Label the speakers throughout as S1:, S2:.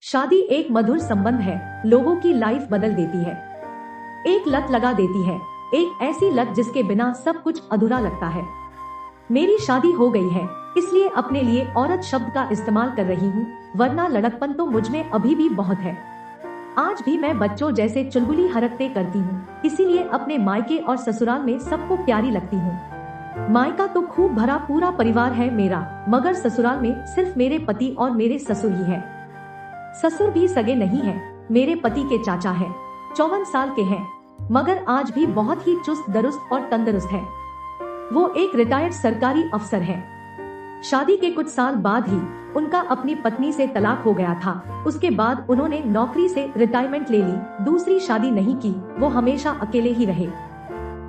S1: शादी एक मधुर संबंध है, लोगों की लाइफ बदल देती है। एक लत लगा देती है, एक ऐसी लत जिसके बिना सब कुछ अधूरा लगता है। मेरी शादी हो गई है, इसलिए अपने लिए औरत शब्द का इस्तेमाल कर रही हूँ, वरना लड़कपन तो मुझ में अभी भी बहुत है। आज भी मैं बच्चों जैसे चुलबुली हरकतें करती हूँ, इसीलिए अपने मायके और ससुराल में सबको प्यारी लगती हूँ। मायका तो खूब भरा पूरा परिवार है मेरा, मगर ससुराल में सिर्फ मेरे पति और मेरे ससुर ही है। ससुर भी सगे नहीं है, मेरे पति के चाचा है, 54 साल के हैं, मगर आज भी बहुत ही चुस्त दुरुस्त और तंदुरुस्त है। वो एक रिटायर्ड सरकारी अफसर है। शादी के कुछ साल बाद ही उनका अपनी पत्नी से तलाक हो गया था। उसके बाद उन्होंने नौकरी से रिटायरमेंट ले ली, दूसरी शादी नहीं की, वो हमेशा अकेले ही रहे।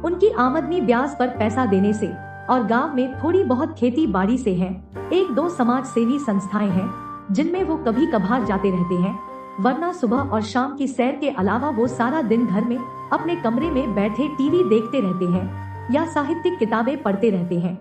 S1: उनकी आमदनी ब्याज पर पैसा देने से और गांव में थोड़ी बहुत खेती बाड़ी से है। एक दो समाज सेवी संस्थाएं हैं जिनमें वो कभी कभार जाते रहते हैं, वरना सुबह और शाम की सैर के अलावा वो सारा दिन घर में अपने कमरे में बैठे टीवी देखते रहते हैं या साहित्यिक किताबें पढ़ते रहते हैं।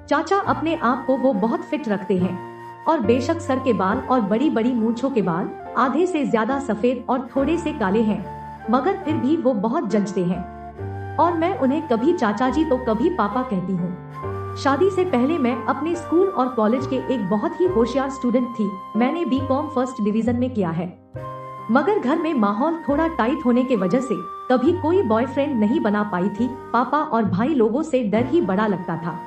S1: चाचा अपने आप को वो बहुत फिट रखते हैं और बेशक सर के बाल और बड़ी बड़ी मूंछों के बाल आधे से ज्यादा सफेद और थोड़े से काले हैं, मगर फिर भी वो बहुत जचते हैं और मैं उन्हें कभी चाचा जी तो कभी पापा कहती हूँ। शादी से पहले मैं अपने स्कूल और कॉलेज के एक बहुत ही होशियार स्टूडेंट थी। मैंने बीकॉम फर्स्ट डिवीजन में किया है, मगर घर में माहौल थोड़ा टाइट होने के वजह से कभी कोई बॉयफ्रेंड नहीं बना पाई थी। पापा और भाई लोगों से डर ही बड़ा लगता था।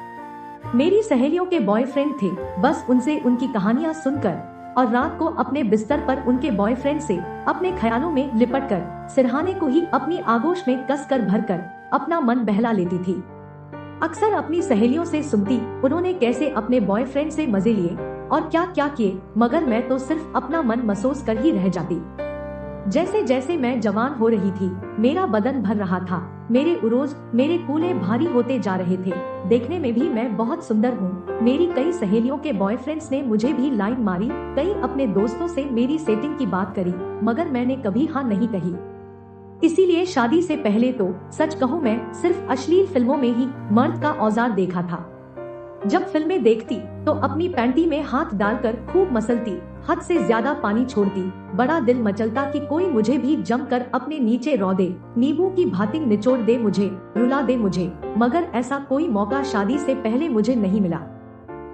S1: मेरी सहेलियों के बॉयफ्रेंड थे, बस उनसे उनकी कहानियां सुनकर और रात को अपने बिस्तर पर उनके बॉयफ्रेंड से अपने ख्यालों में लिपट कर सिरहाने को ही अपनी आगोश में कसकर भरकर अपना मन बहला लेती थी। अक्सर अपनी सहेलियों से सुनती उन्होंने कैसे अपने बॉयफ्रेंड से मजे लिए और क्या क्या किए, मगर मैं तो सिर्फ अपना मन महसूस कर ही रह जाती। जैसे जैसे मैं जवान हो रही थी, मेरा बदन भर रहा था, मेरे उरोज मेरे कूल्हे भारी होते जा रहे थे। देखने में भी मैं बहुत सुंदर हूँ। मेरी कई सहेलियों के बॉयफ्रेंड्स ने मुझे भी लाइन मारी, कई अपने दोस्तों से मेरी सेटिंग की बात करी, मगर मैंने कभी हाँ नहीं कही। इसीलिए शादी से पहले तो सच कहूँ मैं सिर्फ अश्लील फिल्मों में ही मर्द का औजार देखा था। जब फिल्में देखती तो अपनी पैंटी में हाथ डालकर खूब मसलती, हद से ज्यादा पानी छोड़ती। बड़ा दिल मचलता कि कोई मुझे भी जमकर अपने नीचे रौ दे, नींबू की भांति निचोड़ दे मुझे, रुला दे मुझे, मगर ऐसा कोई मौका शादी से पहले मुझे नहीं मिला।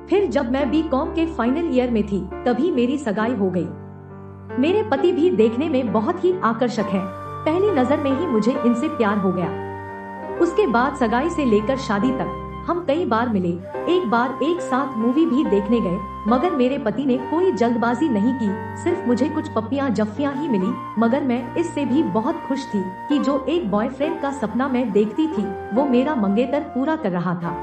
S1: फिर जब मैं बीकॉम के फाइनल ईयर में थी, तभी मेरी सगाई हो गई। मेरे पति भी देखने में बहुत ही आकर्षक है। पहली नजर में ही मुझे इनसे प्यार हो गया। उसके बाद सगाई से लेकर शादी तक हम कई बार मिले, एक बार एक साथ मूवी भी देखने गए, मगर मेरे पति ने कोई जल्दबाजी नहीं की। सिर्फ मुझे कुछ पप्पियां जफ्फियां ही मिली, मगर मैं इससे भी बहुत खुश थी कि जो एक बॉयफ्रेंड का सपना मैं देखती थी वो मेरा मंगेतर पूरा कर रहा था।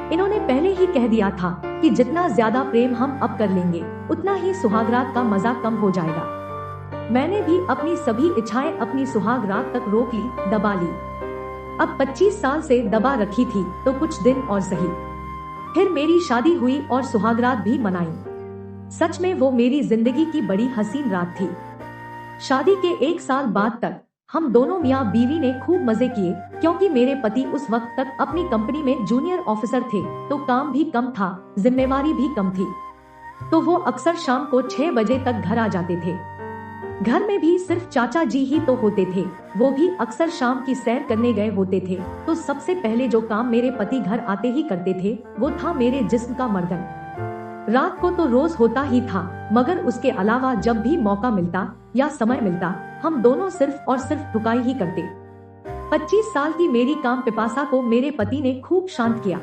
S1: इन्होंने पहले ही कह दिया था कि जितना ज्यादा प्रेम हम अब कर लेंगे, उतना ही सुहागरात का मजा कम हो जाएगा। मैंने भी अपनी सभी इच्छाएं अपनी सुहाग रात तक रोक ली, दबा ली। अब 25 साल से दबा रखी थी तो कुछ दिन और सही। फिर मेरी शादी हुई और सुहागरात भी मनाई। सच में वो मेरी जिंदगी की बड़ी हसीन रात थी। शादी के 1 साल बाद तक हम दोनों मियाँ बीवी ने खूब मजे किए, क्योंकि मेरे पति उस वक्त तक अपनी कंपनी में जूनियर ऑफिसर थे, तो काम भी कम था, जिम्मेवारी भी कम थी, तो वो अक्सर शाम को 6 बजे तक घर आ जाते थे। घर में भी सिर्फ चाचा जी ही तो होते थे, वो भी अक्सर शाम की सैर करने गए होते थे। तो सबसे पहले जो काम मेरे पति घर आते ही करते थे वो था मेरे जिस्म का मर्दन। रात को तो रोज होता ही था, मगर उसके अलावा जब भी मौका मिलता या समय मिलता, हम दोनों सिर्फ और सिर्फ ठुकाई ही करते। 25 साल की मेरी काम पिपासा को मेरे पति ने खूब शांत किया।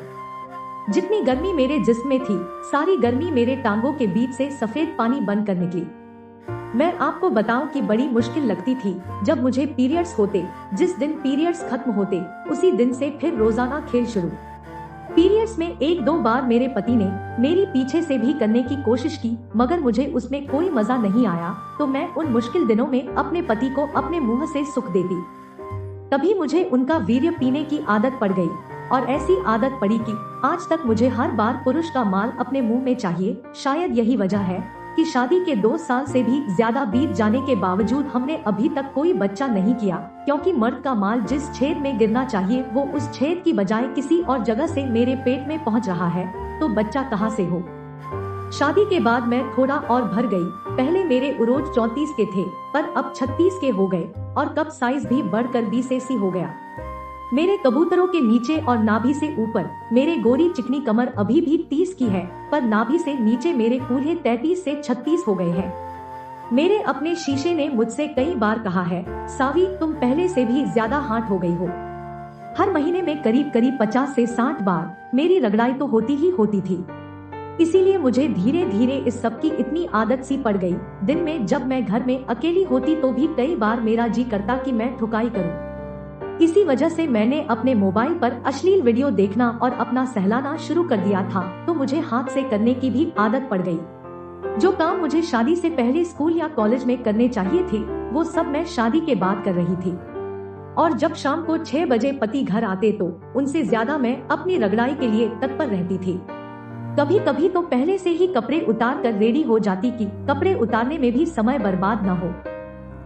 S1: जितनी गर्मी मेरे जिस्म में थी, सारी गर्मी मेरे टांगों के बीच से सफेद पानी बनकर निकली। मैं आपको बताऊं कि बड़ी मुश्किल लगती थी जब मुझे पीरियड्स होते। जिस दिन पीरियड्स खत्म होते, उसी दिन से फिर रोजाना खेल शुरू। पीरियड्स में 1-2 बार मेरे पति ने मेरी पीछे से भी करने की कोशिश की, मगर मुझे उसमें कोई मजा नहीं आया, तो मैं उन मुश्किल दिनों में अपने पति को अपने मुंह से सुख देती। तभी मुझे उनका वीर्य पीने की आदत पड़ गई, और ऐसी आदत पड़ी कि आज तक मुझे हर बार पुरुष का माल अपने मुंह में चाहिए। शायद यही वजह है कि शादी के 2 साल से भी ज्यादा बीत जाने के बावजूद हमने अभी तक कोई बच्चा नहीं किया, क्योंकि मर्द का माल जिस छेद में गिरना चाहिए वो उस छेद की बजाय किसी और जगह से मेरे पेट में पहुंच रहा है, तो बच्चा कहां से हो। शादी के बाद मैं थोड़ा और भर गई। पहले मेरे उरोज 34 के थे, पर अब 36 के हो गए और कप साइज भी बढ़कर 20 सी हो गया। मेरे कबूतरों के नीचे और नाभि से ऊपर मेरे गोरी चिकनी कमर अभी भी 30 की है, पर नाभि से नीचे मेरे कूल्हे 33 से 36 हो गए हैं। मेरे अपने शीशे ने मुझसे कई बार कहा है, सावी तुम पहले से भी ज्यादा हाट हो गई हो। हर महीने में करीब 50 से 60 बार मेरी रगड़ाई तो होती ही होती थी। इसीलिए मुझे धीरे धीरे इस सब की इतनी आदत सी पड़ गई। दिन में जब मैं घर में अकेली होती तो भी कई बार मेरा जी करता कि मैं ठुकाई करूं। इसी वजह से मैंने अपने मोबाइल पर अश्लील वीडियो देखना और अपना सहलाना शुरू कर दिया था, तो मुझे हाथ से करने की भी आदत पड़ गई। जो काम मुझे शादी से पहले स्कूल या कॉलेज में करने चाहिए थे, वो सब मैं शादी के बाद कर रही थी। और जब शाम को 6 बजे पति घर आते तो उनसे ज्यादा मैं अपनी रगड़ाई के लिए तत्पर रहती थी। कभी कभी तो पहले से ही कपड़े उतार कर रेडी हो जाती कि कपड़े उतारने में भी समय बर्बाद न हो।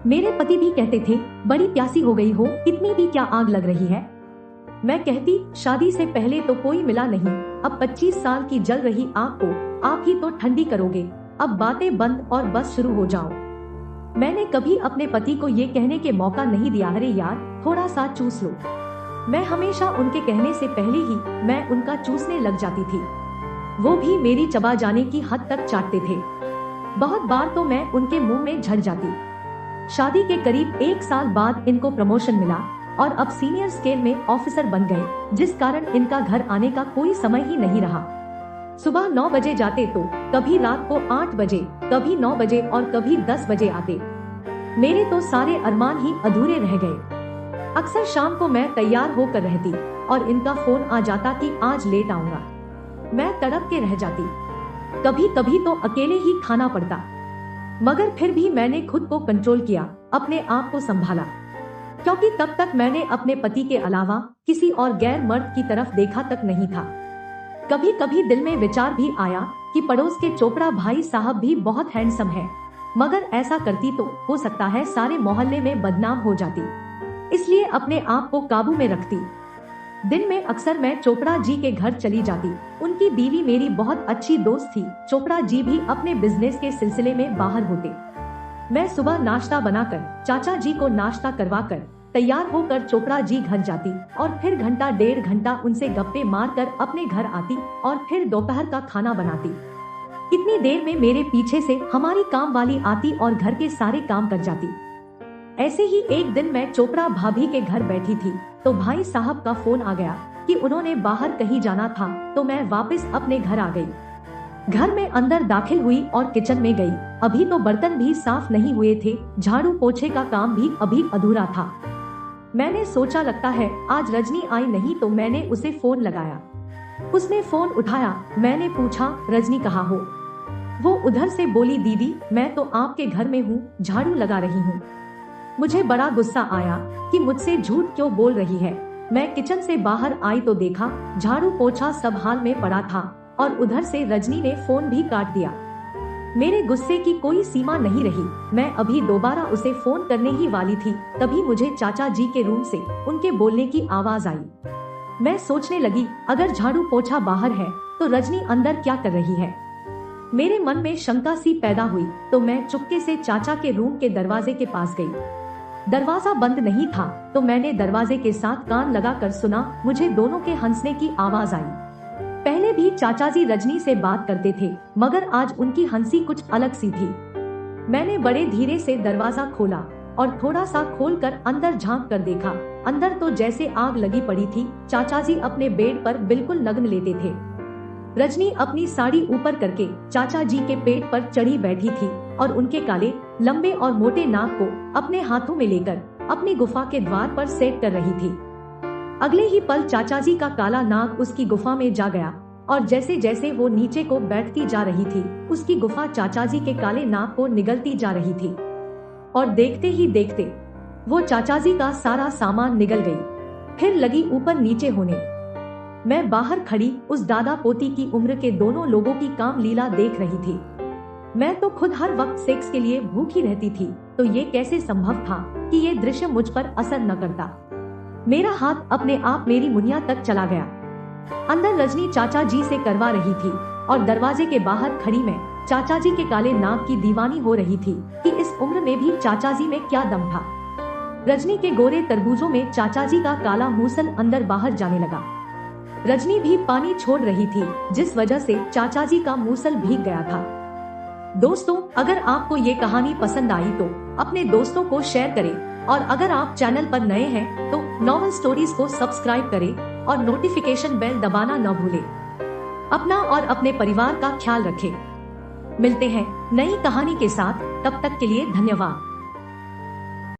S1: मेरे पति भी कहते थे, बड़ी प्यासी हो गई हो, इतनी भी क्या आग लग रही है। मैं कहती, शादी से पहले तो कोई मिला नहीं, अब 25 साल की जल रही आग को आप ही तो ठंडी करोगे, अब बातें बंद और बस शुरू हो जाओ। मैंने कभी अपने पति को ये कहने के मौका नहीं दिया, अरे यार थोड़ा सा चूस लो। मैं हमेशा उनके कहने से पहले ही मैं उनका चूसने लग जाती थी। वो भी मेरी चबा जाने की हद तक चाटते थे। बहुत बार तो मैं उनके मुंह में झड़ जाती। शादी के करीब 1 साल बाद इनको प्रमोशन मिला और अब सीनियर स्केल में ऑफिसर बन गए, जिस कारण इनका घर आने का कोई समय ही नहीं रहा। सुबह 9 बजे जाते तो कभी रात को 8 बजे, कभी 9 बजे और कभी 10 बजे आते। मेरे तो सारे अरमान ही अधूरे रह गए। अक्सर शाम को मैं तैयार होकर रहती और इनका फोन आ जाता कि आज लेट आऊंगा। मैं तड़प के रह जाती। कभी कभी तो अकेले ही खाना पड़ता, मगर फिर भी मैंने खुद को कंट्रोल किया, अपने आप को संभाला, क्योंकि तब तक मैंने अपने पति के अलावा किसी और गैर मर्द की तरफ देखा तक नहीं था। कभी कभी दिल में विचार भी आया कि पड़ोस के चोपड़ा भाई साहब भी बहुत हैंडसम है, मगर ऐसा करती तो हो सकता है सारे मोहल्ले में बदनाम हो जाती, इसलिए अपने आप को काबू में रखती। दिन में अक्सर मैं चोपड़ा जी के घर चली जाती। उनकी बीवी मेरी बहुत अच्छी दोस्त थी। चोपड़ा जी भी अपने बिजनेस के सिलसिले में बाहर होते। मैं सुबह नाश्ता बनाकर चाचा जी को नाश्ता करवाकर तैयार होकर चोपड़ा जी घर जाती और फिर घंटा 1.5 घंटा उनसे गप्पे मारकर अपने घर आती और फिर दोपहर का खाना बनाती। इतनी देर में मेरे पीछे से हमारी काम वाली आती और घर के सारे काम कर जाती। ऐसे ही एक दिन मैं चोपड़ा भाभी के घर बैठी थी तो भाई साहब का फोन आ गया कि उन्होंने बाहर कहीं जाना था, तो मैं वापस अपने घर आ गई। घर में अंदर दाखिल हुई और किचन में गई। अभी तो बर्तन भी साफ नहीं हुए थे, झाड़ू पोछे का काम भी अभी अधूरा था। मैंने सोचा लगता है आज रजनी आई नहीं, तो मैंने उसे फोन लगाया। उसने फोन उठाया। मैंने पूछा, रजनी कहाँ हो? वो उधर से बोली, दीदी मैं तो आपके घर में हूँ, झाड़ू लगा रही हूँ। मुझे बड़ा गुस्सा आया कि मुझसे झूठ क्यों बोल रही है। मैं किचन से बाहर आई तो देखा झाड़ू पोछा सब हाल में पड़ा था और उधर से रजनी ने फोन भी काट दिया। मेरे गुस्से की कोई सीमा नहीं रही। मैं अभी दोबारा उसे फोन करने ही वाली थी, तभी मुझे चाचा जी के रूम से उनके बोलने की आवाज आई। मैं सोचने लगी, अगर झाड़ू पोछा बाहर है तो रजनी अंदर क्या कर रही है। मेरे मन में शंका सी पैदा हुई तो मैं चुपके से चाचा के रूम के दरवाजे के पास गई। दरवाजा बंद नहीं था तो मैंने दरवाजे के साथ कान लगाकर सुना। मुझे दोनों के हंसने की आवाज आई। पहले भी चाचा जी रजनी से बात करते थे, मगर आज उनकी हंसी कुछ अलग सी थी। मैंने बड़े धीरे से दरवाजा खोला और थोड़ा सा खोलकर अंदर झांक कर देखा। अंदर तो जैसे आग लगी पड़ी थी। चाचा जी अपने बेड पर बिल्कुल नग्न लेटे थे। रजनी अपनी साड़ी ऊपर करके चाचा जी के पेट पर चढ़ी बैठी थी और उनके काले लंबे और मोटे नाक को अपने हाथों में लेकर अपनी गुफा के द्वार पर सेट कर रही थी। अगले ही पल चाचा जी का काला नाक उसकी गुफा में जा गया और जैसे जैसे वो नीचे को बैठती जा रही थी, उसकी गुफा चाचा जी के काले नाक को निगलती जा रही थी। और देखते ही देखते वो चाचा जी का सारा सामान निगल गई। फिर लगी ऊपर नीचे होने। मैं बाहर खड़ी उस दादा पोती की उम्र के दोनों लोगों की काम लीला देख रही थी। मैं तो खुद हर वक्त सेक्स के लिए भूखी रहती थी, तो ये कैसे संभव था कि ये दृश्य मुझ पर असर न करता। मेरा हाथ अपने आप मेरी मुनिया तक चला गया। अंदर रजनी चाचा जी से करवा रही थी और दरवाजे के बाहर खड़ी मैं चाचा जी के काले नाक की दीवानी हो रही थी कि इस उम्र में भी चाचा जी में क्या दम था। रजनी के गोरे तरबूजों में चाचा जी का काला मूसल अंदर बाहर जाने लगा। रजनी भी पानी छोड़ रही थी, जिस वजह से चाचा जी का मूसल भीग गया था। दोस्तों, अगर आपको ये कहानी पसंद आई तो अपने दोस्तों को शेयर करें और अगर आप चैनल पर नए हैं तो नॉवल स्टोरीज को सब्सक्राइब करें और नोटिफिकेशन बेल दबाना न भूलें। अपना और अपने परिवार का ख्याल रखें। मिलते हैं नई कहानी के साथ, तब तक के लिए धन्यवाद।